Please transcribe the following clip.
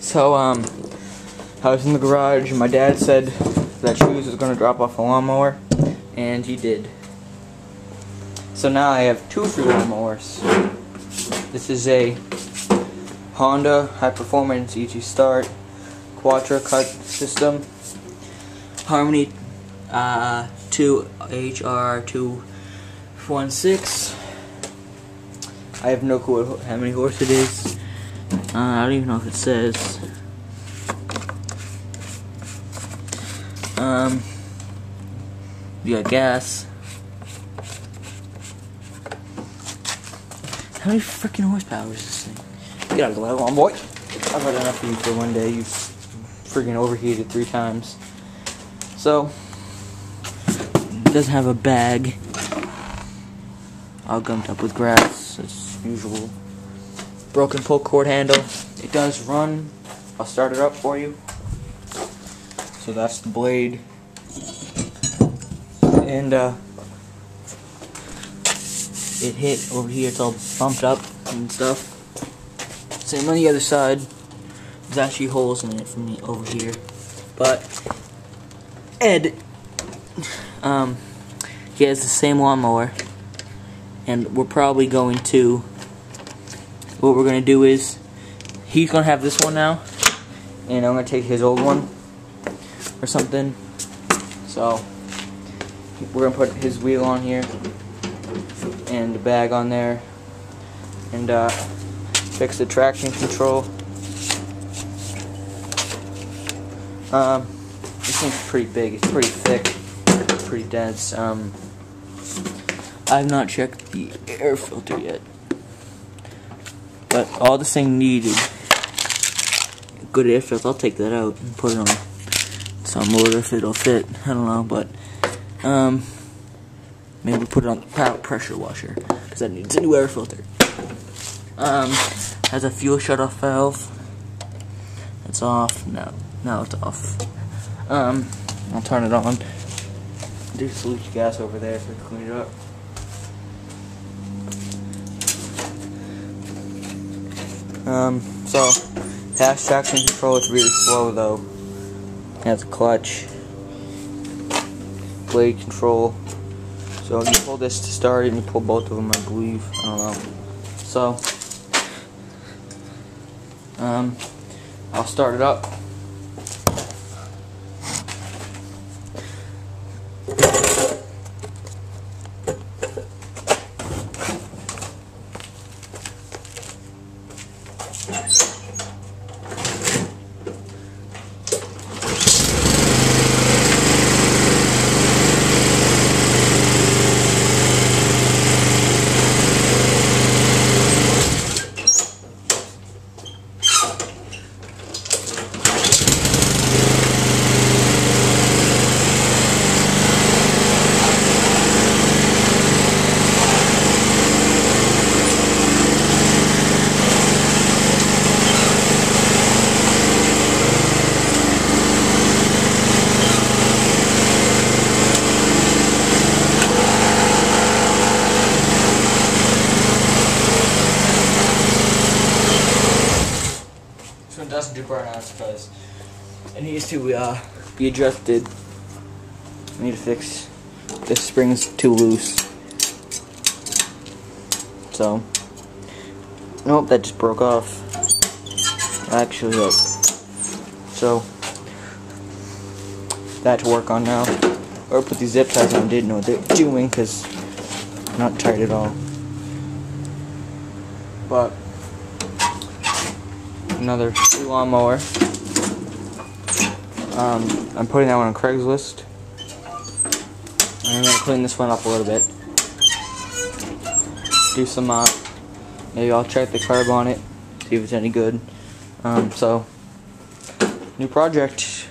So, I was in the garage and my dad said that Shoes was going to drop off a lawnmower, and he did. So now I have two free lawnmowers. This is a Honda High Performance Easy Start Quattro Cut System, Harmony 2 HRR 216. I have no clue how many horse it is. I don't even know if it says. You got gas. How many freaking horsepower is this thing? Get out of the way, come on, boy. I've had enough of you for one day. You've freaking overheated 3 times. So, it doesn't have a bag. All gummed up with grass, as usual. Broken pull cord handle. It does run. I'll start it up for you. So that's the blade. And it hit over here. It's all bumped up and stuff. Same on the other side. There's actually holes in it from over here. But Ed, he has the same lawnmower, and we're probably going to. What we're gonna do is, he's gonna have this one now, and I'm gonna take his old one or something. So we're gonna put his wheel on here and the bag on there, and fix the traction control. This thing's pretty big. It's pretty thick, pretty dense. I've not checked the air filter yet. But all this thing needed, good air filter. I'll take that out and put it on some motor if it'll fit. I don't know, but maybe put it on the pressure washer because that needs a new air filter. Has a fuel shutoff valve. It's off. No, now it's off. I'll turn it on. There's some leaky gas over there, so I can clean it up. So, fast traction control, it's really slow though. It has a clutch, blade control. So you pull this to start it and you pull both of them, I believe. I don't know. So, I'll start it up. Doesn't do burn outs because it needs to be adjusted. I need to fix this spring's too loose. So, nope, that just broke off. Actually, look. So that to work on now. Or put these zip ties on. Didn't know what they're doing because not tight at all. But another free lawnmower. I'm putting that one on Craigslist. I'm gonna clean this one up a little bit. Do some maybe I'll check the carb on it, see if it's any good. So new project.